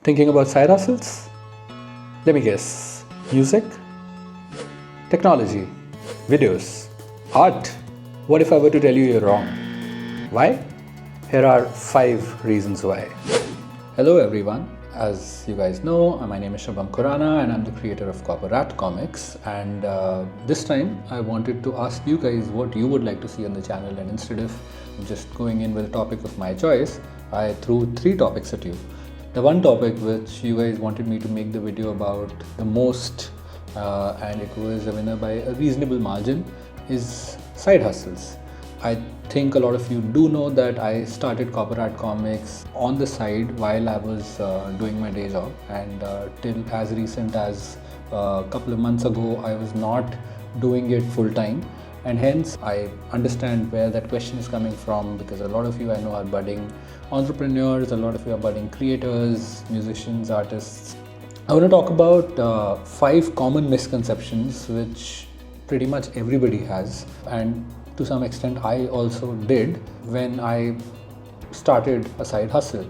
Thinking about side hustles? Let me guess. Music, technology, videos, art. What if I were to tell you you're wrong? Why? Here are 5 reasons why. Hello everyone. As you guys know, my name is Shubham Khurana and I'm the creator of Copper Rat Comics. And this time I wanted to ask you guys what you would like to see on the channel, and instead of just going in with a topic of my choice, I threw 3 topics at you. The one topic which you guys wanted me to make the video about the most, and it was a winner by a reasonable margin, is side hustles. I think a lot of you do know that I started Copper Art Comics on the side while I was doing my day job, and till as recent as a couple of months ago I was not doing it full time, and hence I understand where that question is coming from, because a lot of you I know are budding entrepreneurs, a lot of you are budding creators, musicians, artists. I want to talk about 5 common misconceptions which pretty much everybody has, and to some extent I also did when I started a side hustle.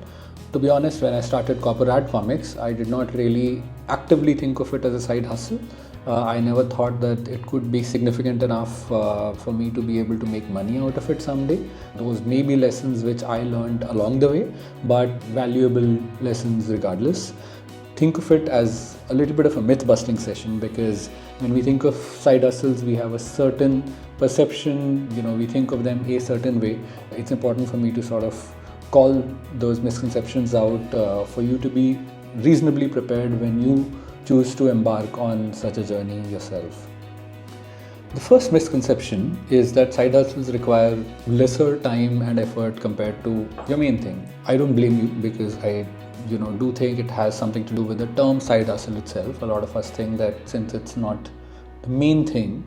To be honest, when I started Copper Art Comics, I did not really actively think of it as a side hustle. I never thought that it could be significant enough for me to be able to make money out of it someday. Those may be lessons which I learned along the way, but valuable lessons regardless. Think of it as a little bit of a myth busting session, because when we think of side hustles, we have a certain perception, we think of them a certain way. It's important for me to sort of call those misconceptions out for you to be reasonably prepared when you choose to embark on such a journey yourself. The first misconception is that side hustles require lesser time and effort compared to your main thing. I don't blame you, because I do think it has something to do with the term side hustle itself. A lot of us think that since it's not the main thing,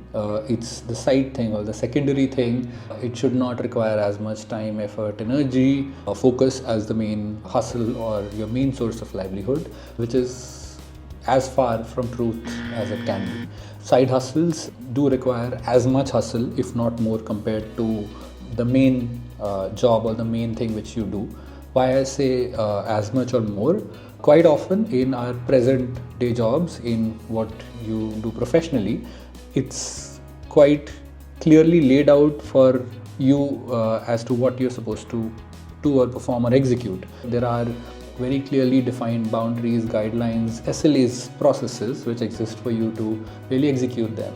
it's the side thing or the secondary thing, it should not require as much time, effort, energy, or focus as the main hustle or your main source of livelihood, which is as far from truth as it can be. Side hustles do require as much hustle, if not more, compared to the main job or the main thing which you do. Why I say as much or more? Quite often in our present day jobs, in what you do professionally, it's quite clearly laid out for you as to what you're supposed to do or perform or execute. There are very clearly defined boundaries, guidelines, SLAs, processes which exist for you to really execute them.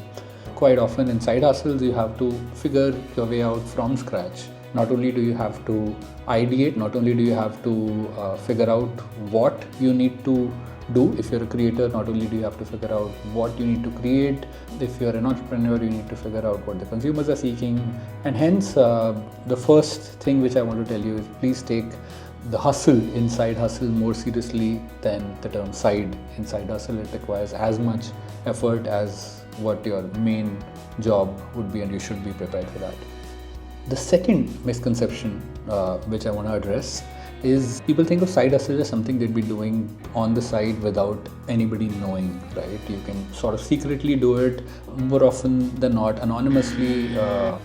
Quite often in side hustles, you have to figure your way out from scratch. Not only do you have to ideate, not only do you have to figure out what you need to do. If you're a creator, not only do you have to figure out what you need to create. If you're an entrepreneur, you need to figure out what the consumers are seeking. And hence, the first thing which I want to tell you is, please take the hustle inside hustle more seriously than the term side inside hustle. It requires as much effort as what your main job would be, and you should be prepared for that. The second misconception which I want to address is, people think of side hustle as something they'd be doing on the side without anybody knowing, right? You can sort of secretly do it, more often than not anonymously.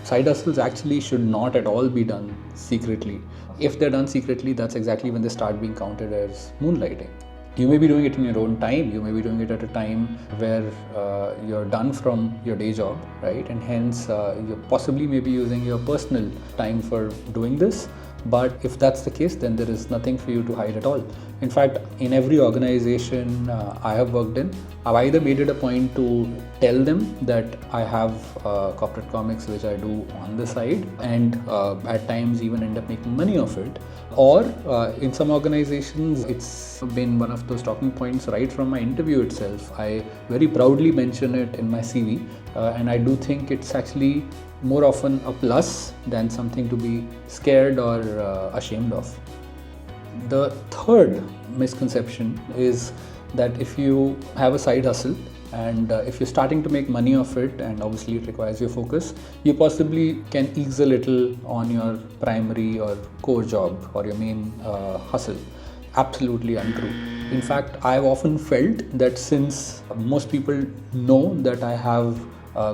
Side hustles actually should not at all be done secretly. If they're done secretly, that's exactly when they start being counted as moonlighting. You may be doing it in your own time, you may be doing it at a time where you're done from your day job, right? And hence you possibly may be using your personal time for doing this. But if that's the case, then there is nothing for you to hide at all. In fact, in every organization I have worked in, I've either made it a point to tell them that I have corporate comics which I do on the side, and at times even end up making money off it. Or in some organizations, it's been one of those talking points right from my interview itself. I very proudly mention it in my CV, and I do think it's actually more often a plus than something to be scared or ashamed of. The third misconception is that if you have a side hustle and if you're starting to make money off it, and obviously it requires your focus, you possibly can ease a little on your primary or core job or your main hustle. Absolutely untrue. In fact, I've often felt that since most people know that I have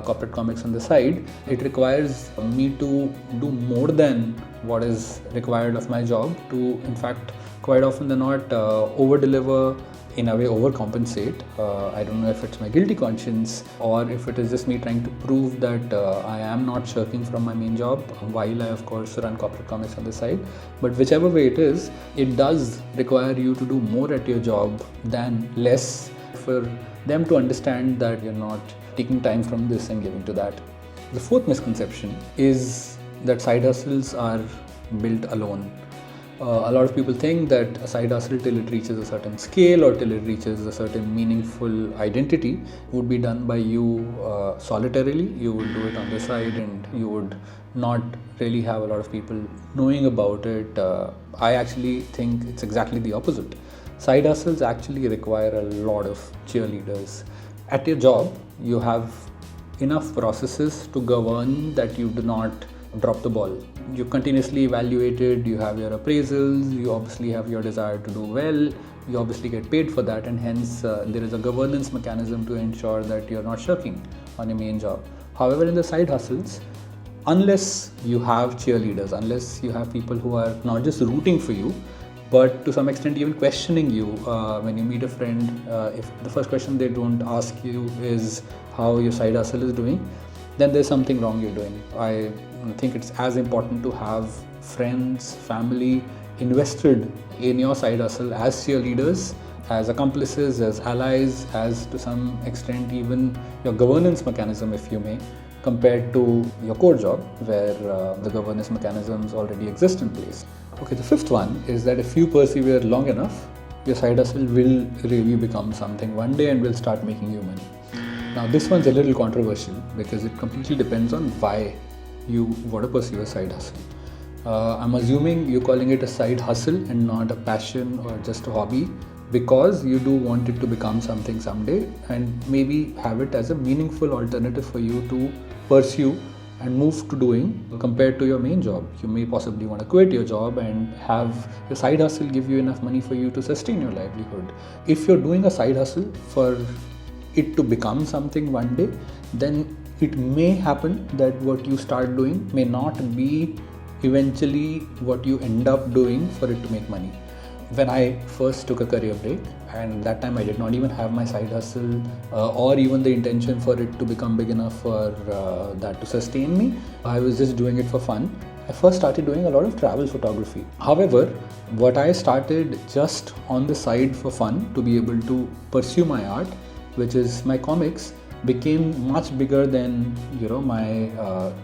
corporate comics on the side, it requires me to do more than what is required of my job to in fact quite often than not over deliver, in a way overcompensate. I don't know if it's my guilty conscience or if it is just me trying to prove that I am not shirking from my main job while I of course run corporate comics on the side. But whichever way it is, it does require you to do more at your job than less, for them to understand that you're not taking time from this and giving to that. The fourth misconception is that side hustles are built alone. A lot of people think that a side hustle, till it reaches a certain scale or till it reaches a certain meaningful identity, would be done by you solitarily. You would do it on the side and you would not really have a lot of people knowing about it. I actually think it's exactly the opposite. Side hustles actually require a lot of cheerleaders. At your job, you have enough processes to govern that you do not drop the ball. You're continuously evaluated, you have your appraisals, you obviously have your desire to do well, you obviously get paid for that, and hence there is a governance mechanism to ensure that you're not shirking on your main job. However, in the side hustles, unless you have cheerleaders, unless you have people who are not just rooting for you, but to some extent even questioning you when you meet a friend, if the first question they don't ask you is how your side hustle is doing, then there's something wrong you're doing. I think it's as important to have friends, family invested in your side hustle as cheerleaders, as accomplices, as allies, as to some extent even your governance mechanism, if you may, compared to your core job where the governance mechanisms already exist in place. Okay, the fifth one is that if you persevere long enough, your side hustle will really become something one day and will start making you money. Now this one's a little controversial because it completely depends on why you want to pursue a side hustle. I'm assuming you're calling it a side hustle and not a passion or just a hobby because you do want it to become something someday and maybe have it as a meaningful alternative for you to pursue and move to doing compared to your main job. You may possibly want to quit your job and have your side hustle give you enough money for you to sustain your livelihood. If you're doing a side hustle for it to become something one day, then it may happen that what you start doing may not be eventually what you end up doing for it to make money. When I first took a career break, and that time I did not even have my side hustle or even the intention for it to become big enough for that to sustain me. I was just doing it for fun. I first started doing a lot of travel photography. However, what I started just on the side for fun to be able to pursue my art, which is my comics, became much bigger than my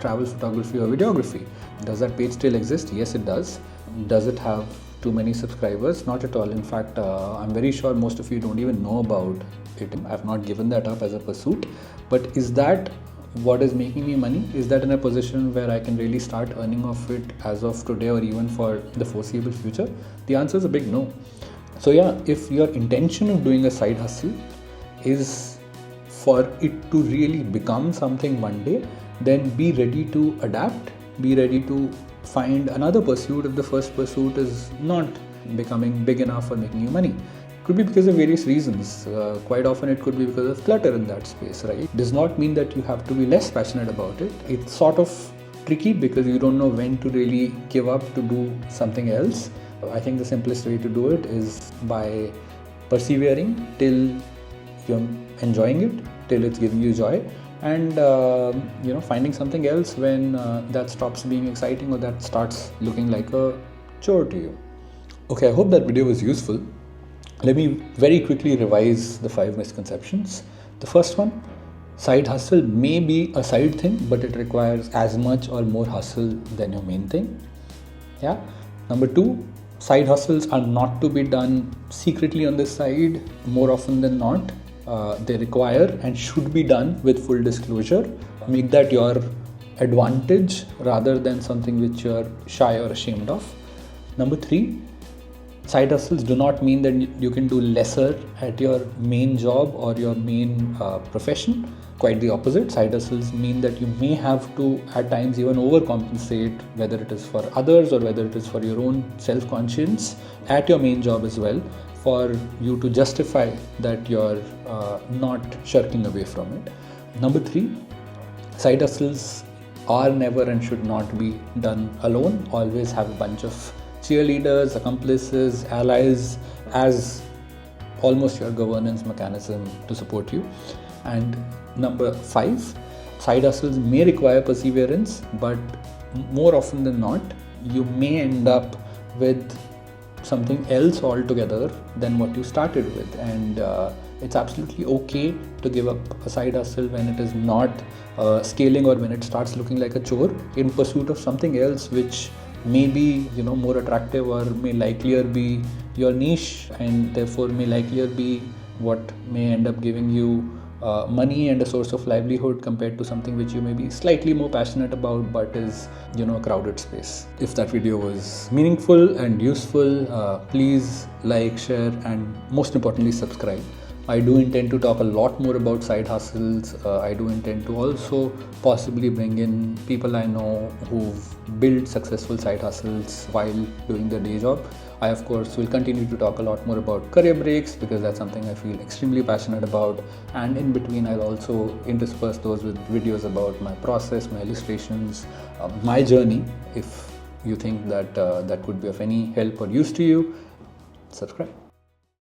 travel photography or videography. Does that page still exist? Yes, it does. Does it have too many subscribers? Not at all. In fact, I'm very sure most of you don't even know about it. I've not given that up as a pursuit. But is that what is making me money? Is that in a position where I can really start earning off it as of today or even for the foreseeable future? The answer is a big no. So yeah, if your intention of doing a side hustle is for it to really become something one day, then be ready to adapt, be ready to find another pursuit if the first pursuit is not becoming big enough or making you money. Could be because of various reasons. Quite often it could be because of clutter in that space, right? Does not mean that you have to be less passionate about it. It's sort of tricky because you don't know when to really give up to do something else. I think the simplest way to do it is by persevering till you're enjoying it, till it's giving you joy, and finding something else when that stops being exciting or that starts looking like a chore to you. Okay, I hope that video was useful. Let me very quickly revise the 5 misconceptions. The first one, side hustle may be a side thing, but it requires as much or more hustle than your main thing. Yeah. Number 2, side hustles are not to be done secretly on the side. More often than not, they require and should be done with full disclosure. Make that your advantage rather than something which you're shy or ashamed of. Number 3, side hustles do not mean that you can do lesser at your main job or your main profession. Quite the opposite. Side hustles mean that you may have to at times even overcompensate, whether it is for others or whether it is for your own self-conscience at your main job as well, for you to justify that you're not shirking away from it. Number 3, side hustles are never and should not be done alone. Always have a bunch of cheerleaders, accomplices, allies as almost your governance mechanism to support you. And number 5, side hustles may require perseverance, but more often than not, you may end up with something else altogether than what you started with. And it's absolutely okay to give up a side hustle when it is not scaling, or when it starts looking like a chore, in pursuit of something else which may be more attractive, or may likelier be your niche, and therefore may likelier be what may end up giving you money and a source of livelihood, compared to something which you may be slightly more passionate about but is a crowded space. If that video was meaningful and useful, please like, share, and most importantly subscribe. I do intend to talk a lot more about side hustles. I do intend to also possibly bring in people I know who've built successful side hustles while doing their day job. I, of course, will continue to talk a lot more about career breaks, because that's something I feel extremely passionate about. And in between, I'll also intersperse those with videos about my process, my illustrations, my journey. If you think that that could be of any help or use to you, subscribe.